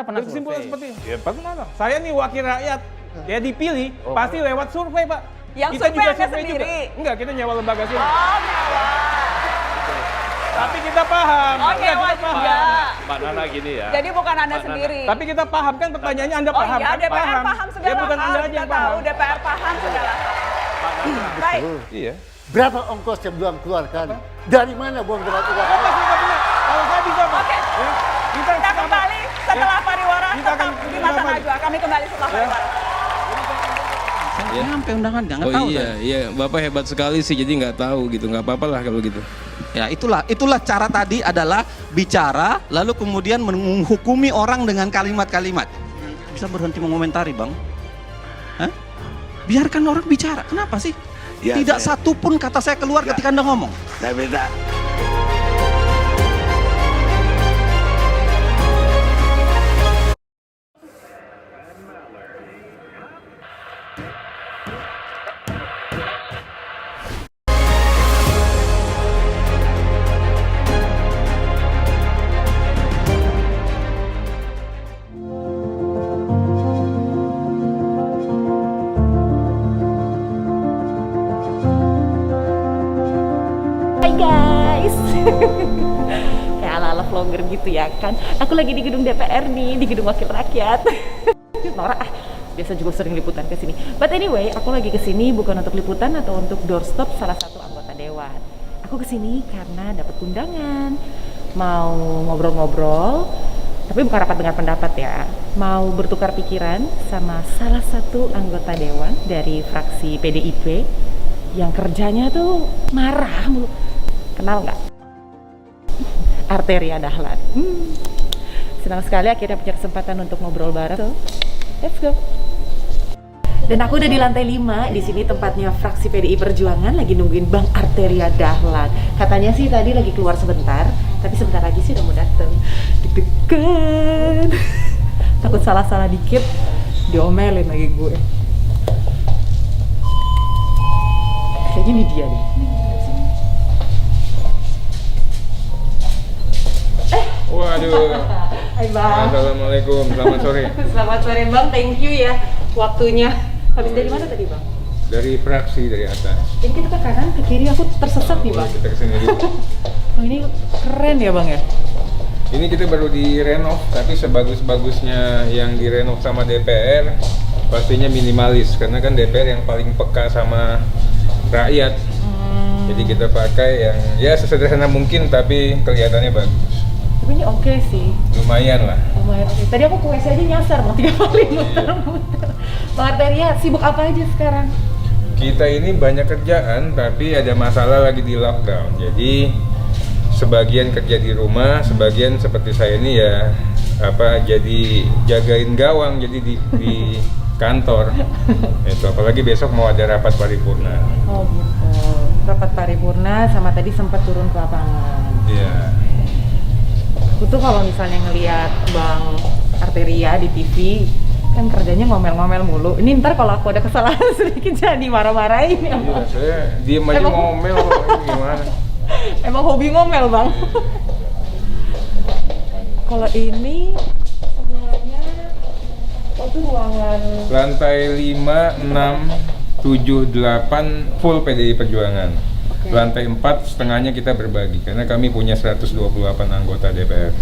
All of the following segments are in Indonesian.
Pernah Kesimpulan survei. seperti ini. Ya pernah lah. Saya nih wakil rakyat. Ya dipilih pasti lewat survei, Pak. Yang Kita survei juga Anda survei sendiri? juga. Enggak, kita nyewa lembaga survei. Oh, nyewa. Tapi kita paham. Oh, Enggak, nyewa kita juga. Mbak Nana gini ya. Jadi bukan Anda Mbak Nana. sendiri. Tapi kita paham kan pertanyaannya Anda Oh paham. iya, Kami DPR paham segala Ya bukan hal. Anda aja Kita yang tahu paham. DPR paham segala hal. Mbak Nana. Baik. Iya. Berapa ongkos yang belum keluarkan? Dari mana buang berat uang? Apa sih nggak punya? Kalau saya bisa, Pak. Oke. Ya, Kita kembali setelah pariwara. Kita akan Tetap di Mata Najwa. Kami kembali setelah pariwara. Ya. Sampai undangan nggak Oh tahu iya, saya. iya, Bapak hebat sekali sih, jadi nggak tahu gitu, nggak apa-apa lah kalau gitu. Ya itulah cara tadi adalah bicara lalu kemudian menghukumi orang dengan kalimat-kalimat. Bisa berhenti mengomentari, Bang? Hah? Biarkan orang bicara. Kenapa sih? Ya, Tidak saya- satu pun kata saya keluar Ya. ketika Anda ngomong. Saya minta. Hai guys. Kayak ala-ala vlogger gitu ya kan. Aku lagi di gedung DPR nih, di gedung Wakil Rakyat. Norak biasa juga sering liputan ke sini. But anyway, aku lagi ke sini bukan untuk liputan atau untuk doorstop salah satu anggota dewan. Aku ke sini karena dapat undangan. Mau ngobrol-ngobrol, tapi bukan rapat dengar pendapat ya. Mau bertukar pikiran sama salah satu anggota dewan dari fraksi PDIP yang kerjanya tuh marah mulu. Kenal nggak? Arteria Dahlan. Senang sekali akhirnya punya kesempatan untuk ngobrol bareng. So, let's go. Dan aku udah di lantai 5, di sini tempatnya fraksi PDI Perjuangan lagi nungguin Bang Arteria Dahlan. Katanya sih tadi lagi keluar sebentar, tapi sebentar lagi sih udah mau dateng. Deg-degan. Takut salah-salah dikit, diomelin lagi gue. Kayaknya ini dia deh. Waduh. Hai Bang. Assalamualaikum. Selamat sore. Selamat sore Bang, thank you ya waktunya. Habis dari mana tadi Bang? Dari fraksi dari atas. Ini kita ke kanan, ke kiri, aku tersesat nih Bang. Kita kesini dulu. Oh, ini keren ya Bang ya? Ini kita baru direnov, tapi sebagus-bagusnya yang direnov sama DPR pastinya minimalis, karena kan DPR yang paling peka sama rakyat. Jadi kita pakai yang ya sesederhana mungkin tapi kelihatannya bagus. Tapi ini oke sih. Lumayan lah. Lumayan oke. Tadi aku ke WC aja nyasar Bang, 3 kali muter-muter. Bang Arteria, sibuk apa aja sekarang? Kita ini banyak kerjaan tapi ada masalah lagi di lockdown. Jadi sebagian kerja di rumah, sebagian seperti saya ini ya jadi jagain gawang jadi di kantor. Itu apalagi besok mau ada rapat paripurna. Oh gitu. Rapat paripurna sama tadi sempat turun ke lapangan. Iya. Aku tuh kalau misalnya ngelihat Bang Arteria di TV kan kerjanya ngomel-ngomel mulu. Ini ntar kalau aku ada kesalahan sedikit jadi marah-marahin ya Iya, Bang. saya diem aja Emang- ngomel kok, ini gimana? Emang hobi ngomel Bang. Kalau ini semuanya itu ruangan Lantai 5, 6, 7, 8 full PDI Perjuangan. Oke. Lantai 4 setengahnya kita berbagi karena kami punya 128 anggota DPR.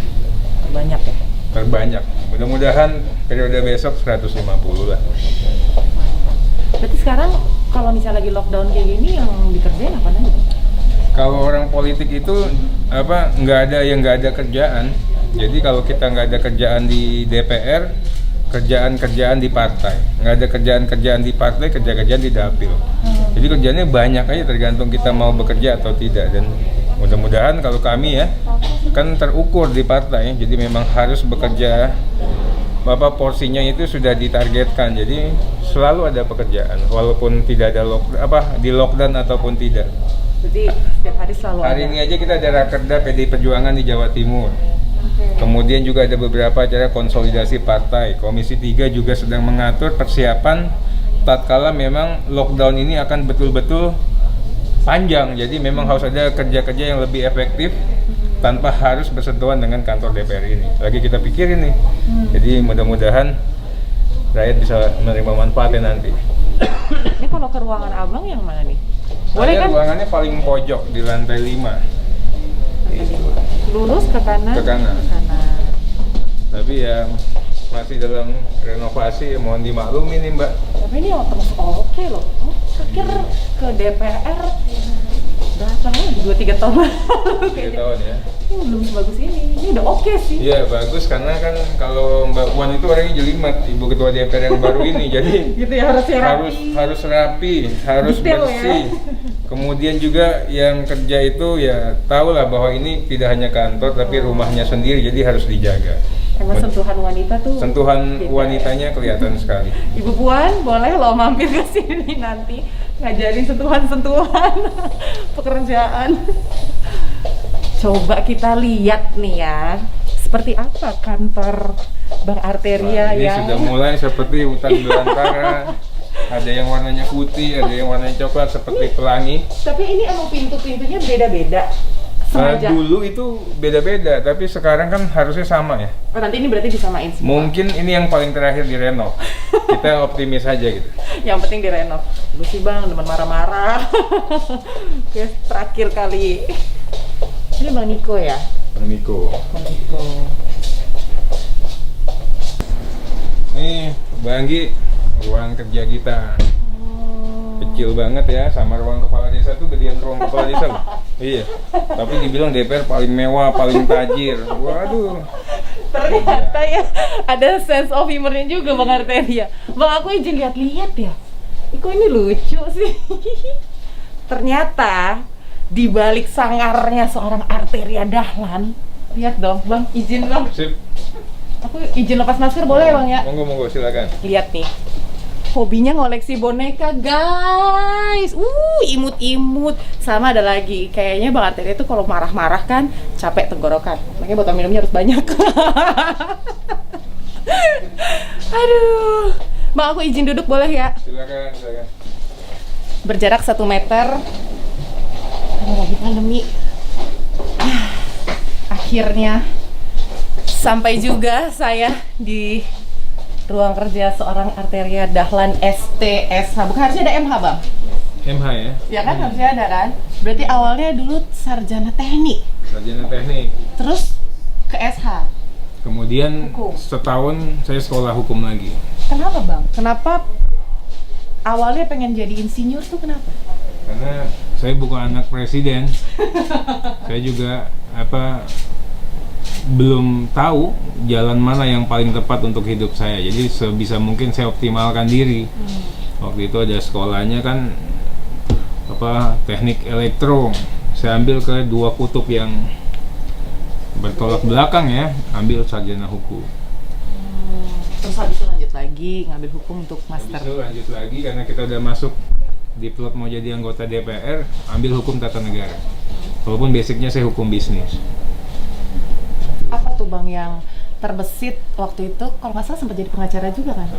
banyak ya. Terbanyak. Mudah-mudahan periode besok 150 lah. Berarti sekarang kalau misalnya lagi lockdown kayak gini yang dikerjain apa aja? Kalau orang politik itu nggak ada kerjaan. Jadi kalau kita nggak ada kerjaan di DPR, kerjaan-kerjaan di partai. Nggak ada kerjaan-kerjaan di partai, kerjaan-kerjaan di dapil. Jadi kerjaannya banyak aja tergantung kita mau bekerja atau tidak. Dan mudah-mudahan kalau kami ya kan terukur di partai, jadi memang harus bekerja. Porsinya itu sudah ditargetkan, jadi selalu ada pekerjaan walaupun tidak ada di lockdown ataupun tidak. Jadi setiap hari selalu Hari ada. ini aja kita ada rakerda PDI Perjuangan di Jawa Timur. Kemudian juga ada beberapa acara konsolidasi partai. Komisi 3 juga sedang mengatur persiapan tatkala memang lockdown ini akan betul-betul panjang. Jadi memang harus ada kerja-kerja yang lebih efektif tanpa harus bersentuhan dengan kantor DPR ini. Lagi kita pikirin nih. Jadi mudah-mudahan rakyat bisa menerima manfaatnya nanti. Ini kalau ke ruangan abang yang mana nih? Boleh Saya kan? ruangannya paling pojok di lantai 5. Lurus ke kanan? Ke kanan. Ke kanan. Tapi ya masih dalam renovasi, mohon dimaklumi nih Mbak. Tapi ini terus oke loh. Oh, pikir ke DPR berapa lagi? 2-3 tahun lalu 3 kayaknya. tahun ya. Ini belum sebagus ini. Ini udah oke sih. Iya bagus karena kan kalau Mbak Puan itu orangnya jelimet, Ibu Ketua DPR yang baru ini, jadi Gitu ya, harus rapi, harus Detail bersih. ya. Kemudian juga yang kerja itu ya tahulah bahwa ini tidak hanya kantor tapi rumahnya sendiri, jadi harus dijaga. Emang sentuhan wanita tuh. Sentuhan beda. wanitanya kelihatan sekali. Ibu Puan, boleh lo mampir ke sini nanti ngajarin sentuhan-sentuhan pekerjaan. Coba kita lihat nih ya, seperti apa kantor Bang Arteria Ini yang sudah mulai seperti hutan belantara. Ada yang warnanya putih, ada yang warnanya coklat seperti pelangi. Tapi ini emang pintu-pintunya beda-beda. Sengaja. Dulu itu beda-beda, tapi sekarang kan harusnya sama ya. Oh, nanti ini berarti disamain semua. Mungkin ini yang paling terakhir direnov. Kita optimis aja gitu. Yang penting direnov. Gue sih Bang, demen marah-marah. Oke, terakhir kali. Ini Bang Niko ya? Bang Niko. Bang Niko. Nih, Bang Anggi, ruang kerja kita. Kecil banget ya, sama ruang kepala desa tuh gedean ruang kepala desa loh. Iya. Tapi dibilang DPR paling mewah, paling tajir. Waduh. Ternyata ya ada sense of humornya juga Bang Arteria. Bang, aku izin lihat-lihat ya. Kok ini lucu sih. Ternyata di balik sangarnya seorang Arteria Dahlan, lihat dong Bang, izin Bang. Sip. Aku izin lepas masker boleh Bang ya? Monggo, silakan. Lihat nih. Hobinya ngoleksi boneka, guys. Imut-imut. Sama ada lagi. Kayaknya Bang Arteria itu kalau marah-marah kan capek tenggorokan. Makanya botol minumnya harus banyak. Aduh. Bang, aku izin duduk boleh ya? Silakan. Berjarak 1 meter. Ada lagi pandemi. Akhirnya sampai juga saya di ruang kerja seorang Arteria Dahlan STSH. Bukan harusnya ada MH Bang? MH ya? Ya kan harusnya ada kan? Berarti awalnya dulu sarjana teknik, Sarjana teknik. terus ke SH. Kemudian Hukum. setahun saya sekolah hukum lagi. Kenapa Bang? Kenapa awalnya pengen jadi insinyur tuh kenapa? Karena saya bukan anak presiden. Saya juga belum tahu jalan mana yang paling tepat untuk hidup saya. Jadi sebisa mungkin saya optimalkan diri. Waktu itu ada sekolahnya kan teknik elektro. Saya ambil ke 2 kutub yang bertolak belakang ya, ambil sarjana hukum. Terus habis itu lanjut lagi ngambil hukum untuk Habis master. itu lanjut lagi karena kita udah masuk diplot mau jadi anggota DPR, ambil hukum tata negara. Walaupun basicnya saya hukum bisnis. Apa tuh Bang yang terbesit waktu itu? Kalau nggak salah sempat jadi pengacara juga kan?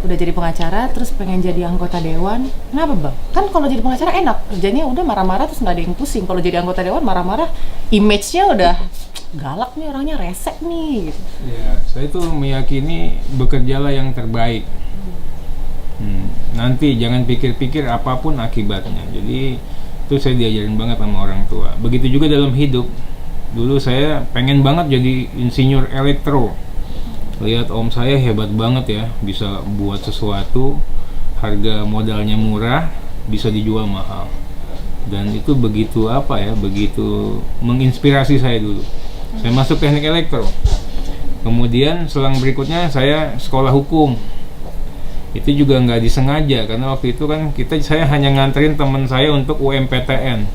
Udah jadi pengacara, terus pengen jadi anggota dewan. Kenapa Bang? Kan kalau jadi pengacara enak, kerjanya udah marah-marah terus nggak ada yang pusing. Kalau jadi anggota dewan marah-marah, image-nya udah galak nih, orangnya resek nih gitu. Ya, saya itu meyakini bekerjalah yang terbaik. Nanti jangan pikir-pikir apapun akibatnya. Jadi itu saya diajarin banget sama orang tua. Begitu juga dalam hidup. Dulu saya pengen banget jadi insinyur elektro. Lihat om saya hebat banget ya, bisa buat sesuatu, harga modalnya murah, bisa dijual mahal. Dan itu begitu begitu menginspirasi saya dulu. Saya masuk teknik elektro. Kemudian selang berikutnya saya sekolah hukum. Itu juga nggak disengaja karena waktu itu kan saya hanya nganterin teman saya untuk UMPTN.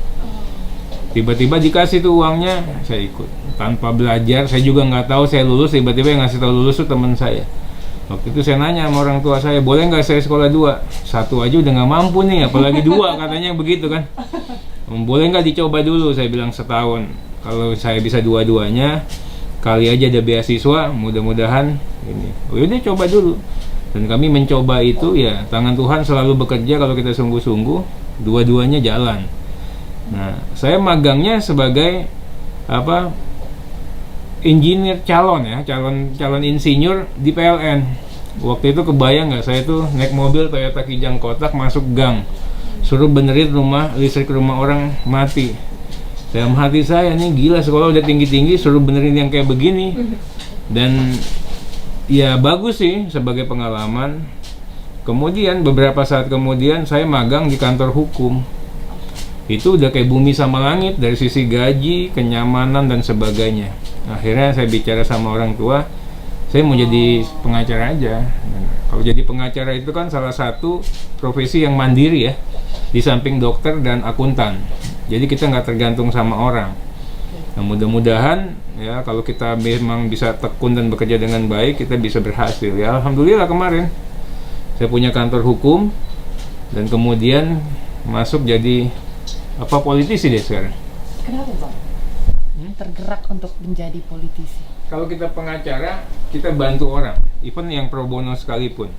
Tiba-tiba dikasih tuh uangnya, saya ikut. Tanpa belajar, saya juga nggak tahu saya lulus. Tiba-tiba yang ngasih tahu lulus tuh teman saya. Waktu itu saya nanya sama orang tua saya, boleh nggak saya sekolah 2? 1 aja udah nggak mampu nih, apalagi 2 katanya begitu kan. Boleh nggak dicoba dulu? Saya bilang setahun. Kalau saya bisa 2-duanya, kali aja ada beasiswa, mudah-mudahan ini. Udah coba dulu. Dan kami mencoba itu ya, tangan Tuhan selalu bekerja kalau kita sungguh-sungguh, 2-duanya jalan. Nah, saya magangnya sebagai engineer calon insinyur di PLN. Waktu itu kebayang nggak, saya tuh naik mobil Toyota Kijang kotak masuk gang, suruh benerin listrik rumah orang mati. Dalam hati saya nih, gila, sekolah udah tinggi-tinggi suruh benerin yang kayak begini. Dan ya bagus sih sebagai pengalaman. Kemudian beberapa saat kemudian saya magang di kantor hukum. Itu udah kayak bumi sama langit dari sisi gaji, kenyamanan dan sebagainya. Akhirnya saya bicara sama orang tua, saya mau jadi pengacara aja. Kalau jadi pengacara itu kan salah satu profesi yang mandiri ya, di samping dokter dan akuntan. Jadi kita nggak tergantung sama orang. Nah, mudah-mudahan ya kalau kita memang bisa tekun dan bekerja dengan baik, kita bisa berhasil. Ya alhamdulillah kemarin saya punya kantor hukum dan kemudian masuk jadi politisi deh sekarang. Kenapa Bang? Tergerak untuk menjadi politisi? Kalau kita pengacara, kita bantu orang, even yang pro bono sekalipun.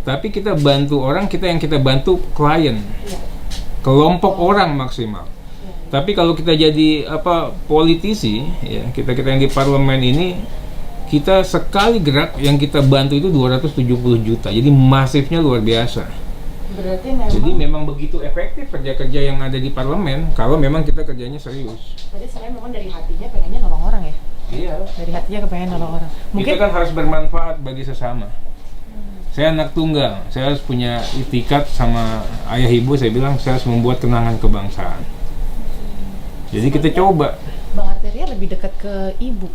Tapi kita bantu orang, kita bantu klien, kelompok orang maksimal. Tapi kalau kita jadi politisi, ya kita yang di parlemen ini, kita sekali gerak yang kita bantu itu 270 juta. Jadi masifnya luar biasa. Jadi memang begitu efektif kerja-kerja yang ada di parlemen kalau memang kita kerjanya serius. Jadi saya memang dari hatinya pengennya nolong orang ya? Iya. Dari hatinya kepengen nolong orang. Kita kan harus bermanfaat bagi sesama. Saya anak tunggal, saya harus punya itikat sama ayah ibu, saya bilang saya harus membuat kenangan kebangsaan. Jadi kita coba. Bang Arteria lebih dekat ke ibu.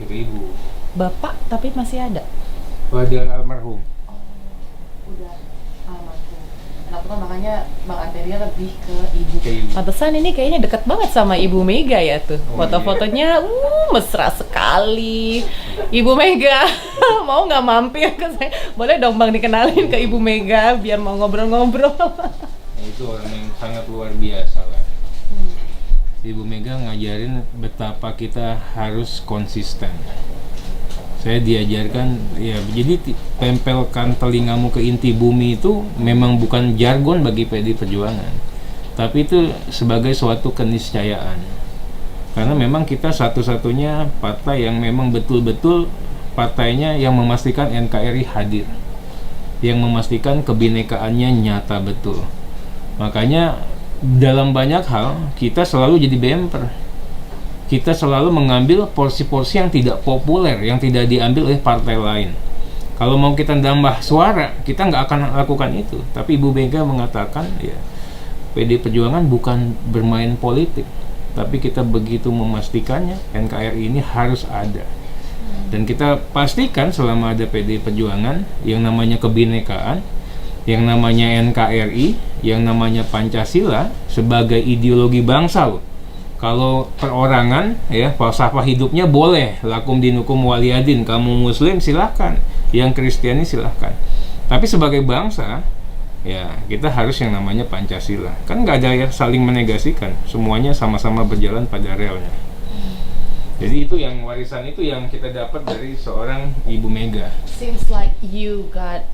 Ke ibu. Bapak tapi masih ada? Pada almarhum. Udah almarhum. Kenapa kan makanya Bang Arteria lebih ke ibu. Ke ibu. Pantesan ini kayaknya dekat banget sama Ibu Mega ya tuh. Oh, foto-fotonya mesra sekali. Ibu Mega mau nggak mampir ke saya? Boleh dong Bang dikenalin ke Ibu Mega biar mau ngobrol-ngobrol. Itu orang yang sangat luar biasa lah. Ibu Mega ngajarin betapa kita harus konsisten. Saya diajarkan, ya jadi tempelkan telingamu ke inti bumi itu memang bukan jargon bagi PD Perjuangan, tapi itu sebagai suatu keniscayaan. Karena memang kita satu-satunya partai yang memang betul-betul partainya yang memastikan NKRI hadir, yang memastikan kebinekaannya nyata betul. Makanya dalam banyak hal kita selalu jadi bumper. Kita selalu mengambil porsi-porsi yang tidak populer, yang tidak diambil oleh partai lain. Kalau mau kita nambah suara, kita nggak akan lakukan itu. Tapi Ibu Mega mengatakan, ya PD Perjuangan bukan bermain politik, tapi kita begitu memastikannya NKRI ini harus ada. Dan kita pastikan selama ada PD Perjuangan, yang namanya kebinekaan, yang namanya NKRI, yang namanya Pancasila sebagai ideologi bangsa loh. Kalau perorangan, ya falsafah hidupnya boleh, lakum dinukum waliyadin, kamu muslim silahkan, yang Kristiani silahkan. Tapi sebagai bangsa, ya kita harus yang namanya Pancasila. Kan nggak ada yang saling menegasikan, semuanya sama-sama berjalan pada relnya. Jadi itu yang warisan itu yang kita dapat dari seorang Ibu Mega. Seems like you got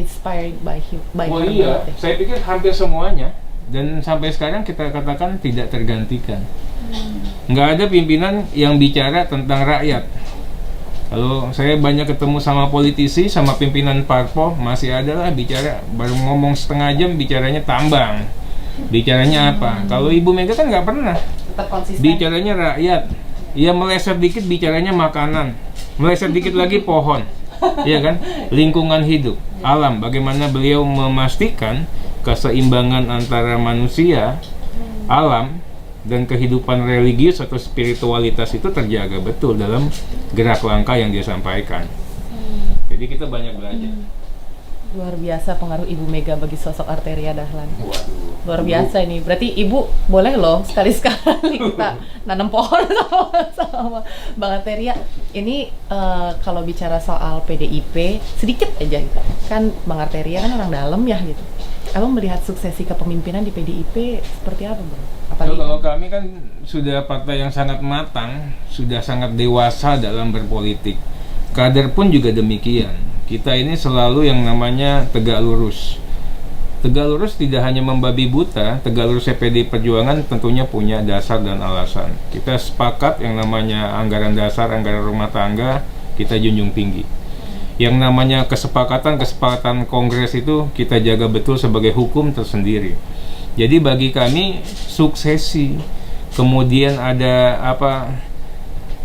inspired by him. Oh iya, saya pikir hampir semuanya. Dan sampai sekarang kita katakan tidak tergantikan. Nggak ada pimpinan yang bicara tentang rakyat. Kalau saya banyak ketemu sama politisi, sama pimpinan parpol, masih ada lah bicara, baru ngomong setengah jam bicaranya tambang. Bicaranya apa? Kalau Ibu Mega kan nggak pernah. Tetap konsisten. Bicaranya rakyat. Ya meleset dikit bicaranya makanan. Meleset dikit lagi pohon. Iya kan? Lingkungan hidup, alam. Bagaimana beliau memastikan keseimbangan antara manusia, alam, dan kehidupan religius atau spiritualitas itu terjaga betul dalam gerak langkah yang dia sampaikan. Jadi kita banyak belajar. Luar biasa pengaruh Ibu Mega bagi sosok Arteria Dahlan. Waduh. Luar biasa ini. Berarti Ibu boleh loh sekali-sekali kita nanam pohon sama Bang Arteria. Ini kalau bicara soal PDIP sedikit aja gitu. Kan Bang Arteria kan orang dalam ya gitu. Abang melihat suksesi kepemimpinan di PDIP seperti apa, Bang? Kalau kami kan sudah partai yang sangat matang, sudah sangat dewasa dalam berpolitik. Kader pun juga demikian. Kita ini selalu yang namanya tegak lurus. Tegak Lurus tidak hanya membabi buta, Tegak Lurus PDI Perjuangan tentunya punya dasar dan alasan. Kita sepakat yang namanya anggaran dasar, anggaran rumah tangga, kita junjung tinggi. Yang namanya kesepakatan kongres itu kita jaga betul sebagai hukum tersendiri. Jadi bagi kami suksesi, kemudian ada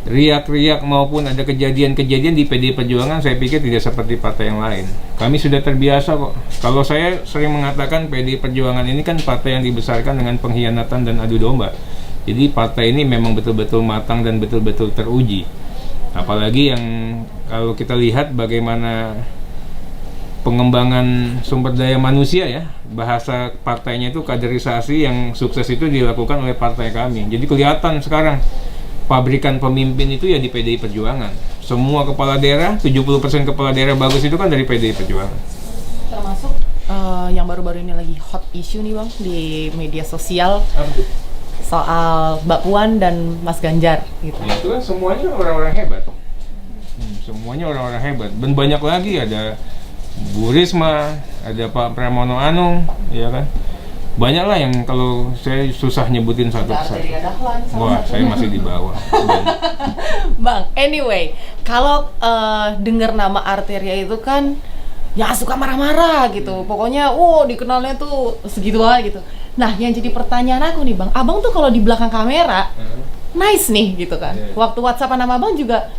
riak-riak maupun ada kejadian-kejadian di PDI Perjuangan, saya pikir tidak seperti partai yang lain. Kami sudah terbiasa kok. Kalau saya sering mengatakan PDI Perjuangan ini kan partai yang dibesarkan dengan pengkhianatan dan adu domba. Jadi partai ini memang betul-betul matang dan betul-betul teruji. Apalagi yang kalau kita lihat bagaimana pengembangan sumber daya manusia ya, bahasa partainya itu kaderisasi yang sukses itu dilakukan oleh partai kami. Jadi kelihatan sekarang pabrikan pemimpin itu ya di PDI Perjuangan. Semua kepala daerah, 70% kepala daerah bagus itu kan dari PDI Perjuangan. Termasuk yang baru-baru ini lagi hot issue nih Bang di media sosial soal Mbak Puan dan Mas Ganjar gitu. Ya, itu kan semuanya orang-orang hebat. Semuanya orang-orang hebat. Dan banyak lagi, ada Bu Risma, ada Pak Pramono Anung, ya kan. Banyak lah yang kalau saya susah nyebutin satu persatu. Wah, saya masih di bawah. Bang, anyway, kalau dengar nama Arteria itu kan ya suka marah-marah gitu. Pokoknya, dikenalnya tuh segitu banget gitu. Nah, yang jadi pertanyaan aku nih Bang, Abang tuh kalau di belakang kamera nice nih gitu kan. Waktu WhatsApp-an sama Abang juga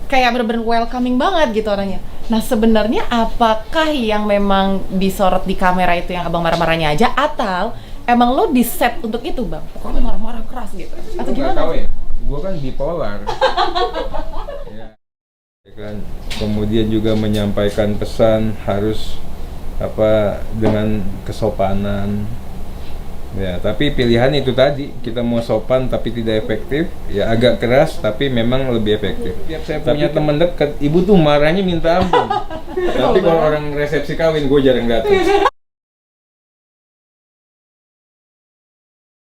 kayak bener-bener welcoming banget gitu orangnya. Nah sebenarnya apakah yang memang disorot di kamera itu yang abang marah-marahnya aja, atau emang lo di set untuk itu Bang? Pokoknya marah-marah keras gitu, atau gimana? Tahu ya, gue kan bipolar. Ya kan, kemudian juga menyampaikan pesan harus dengan kesopanan. Ya, tapi pilihan itu tadi, kita mau sopan tapi tidak efektif, ya agak keras tapi memang lebih efektif. Tiap saya punya teman dekat, ibu tuh marahnya minta ampun. Tapi kalau orang resepsi kawin, gue jarang datang.